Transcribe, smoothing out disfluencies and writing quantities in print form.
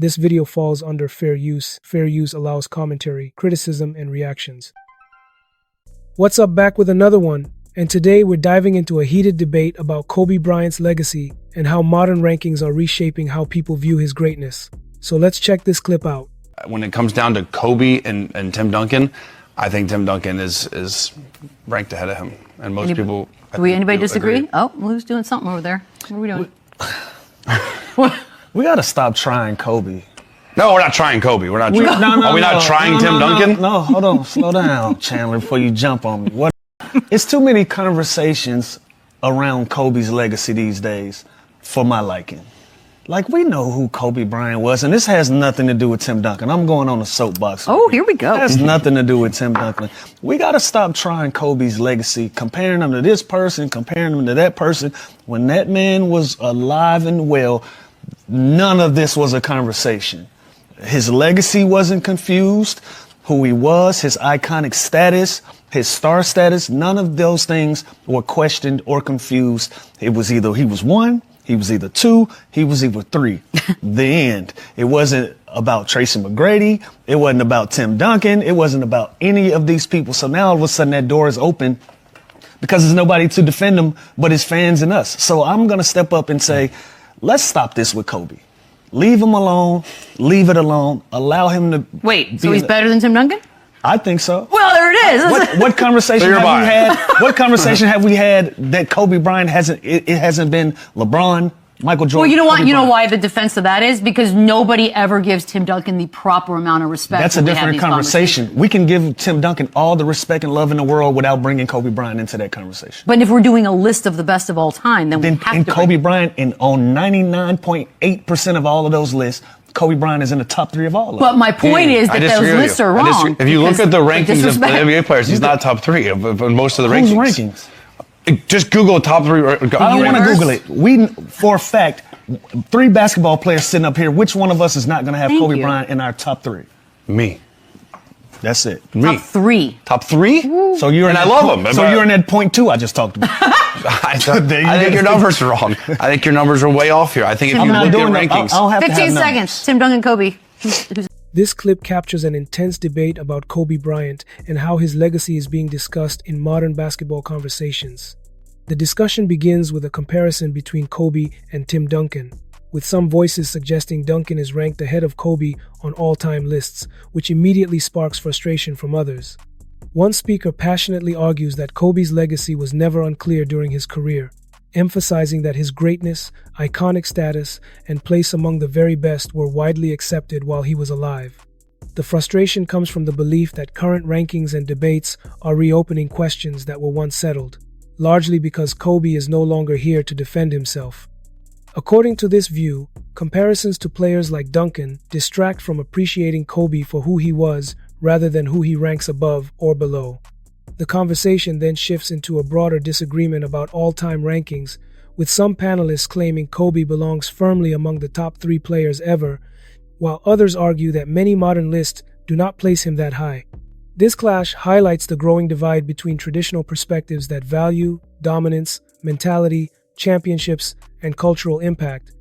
This video falls under fair use. Fair use allows commentary, criticism, and reactions. What's up, back with another one, and today we're diving into a heated debate about Kobe Bryant's legacy and how modern rankings are reshaping how people view his greatness. So let's check this clip out. When it comes down to Kobe and Tim Duncan, I think Tim Duncan is ranked ahead of him, and most people. Anybody disagree? Agree. Oh, who's doing something over there? What are we doing? We got to stop trying Kobe. No, we're not trying Kobe. We're not. Are we not trying Tim Duncan? No, hold on, slow down, Chandler, before you jump on me. What? It's too many conversations around Kobe's legacy these days for my liking. Like, we know who Kobe Bryant was, and this has nothing to do with Tim Duncan. I'm going on a soapbox. Oh, here we go. It has nothing to do with Tim Duncan. We got to stop trying Kobe's legacy, comparing him to this person, comparing him to that person. When that man was alive and well, none of this was a conversation. His legacy wasn't confused. Who he was, his iconic status, his star status, none of those things were questioned or confused. It was either he was one, he was either two, he was either three. The end. It wasn't about Tracy McGrady. It wasn't about Tim Duncan. It wasn't about any of these people. So now all of a sudden that door is open because there's nobody to defend him but his fans and us. So I'm going to step up and say, let's stop this with Kobe. Leave him alone. Leave it alone. Allow him to. Wait, so he's better than Tim Duncan? I think so. Well, there it is. What conversation have we had? What conversation have we had that Kobe Bryant hasn't? It hasn't been LeBron, Michael Jordan. Well, you know what? You know why the defense of that is? Because nobody ever gives Tim Duncan the proper amount of respect. That's a different conversation. We can give Tim Duncan all the respect and love in the world without bringing Kobe Bryant into that conversation. But if we're doing a list of the best of all time, then we have to. Kobe Bryant, on 99.8% of all of those lists, Kobe Bryant is in the top 3 of all of them. But my point is that those lists are wrong. If you look at the rankings of the NBA players, he's not top 3 of most of the rankings. Whose rankings? Just Google top 3. I don't want to Google it. We, for a fact, 3 basketball players sitting up here. Which one of us is not going to have Kobe Bryant in our top 3? Me. That's it. Me. Top 3. Top 3? So you're I love him. So you're in that point 2 I just talked about. I think your numbers are wrong. I think your numbers are way off here. I think if you look at rankings. I'll have 15 seconds. Tim Duncan, Kobe. This clip captures an intense debate about Kobe Bryant and how his legacy is being discussed in modern basketball conversations. The discussion begins with a comparison between Kobe and Tim Duncan, with some voices suggesting Duncan is ranked ahead of Kobe on all-time lists, which immediately sparks frustration from others. One speaker passionately argues that Kobe's legacy was never unclear during his career, emphasizing that his greatness, iconic status, and place among the very best were widely accepted while he was alive. The frustration comes from the belief that current rankings and debates are reopening questions that were once settled, largely because Kobe is no longer here to defend himself. According to this view, comparisons to players like Duncan distract from appreciating Kobe for who he was rather than who he ranks above or below. The conversation then shifts into a broader disagreement about all-time rankings, with some panelists claiming Kobe belongs firmly among the top 3 players ever, while others argue that many modern lists do not place him that high. This clash highlights the growing divide between traditional perspectives that value dominance, mentality, championships, and cultural impact,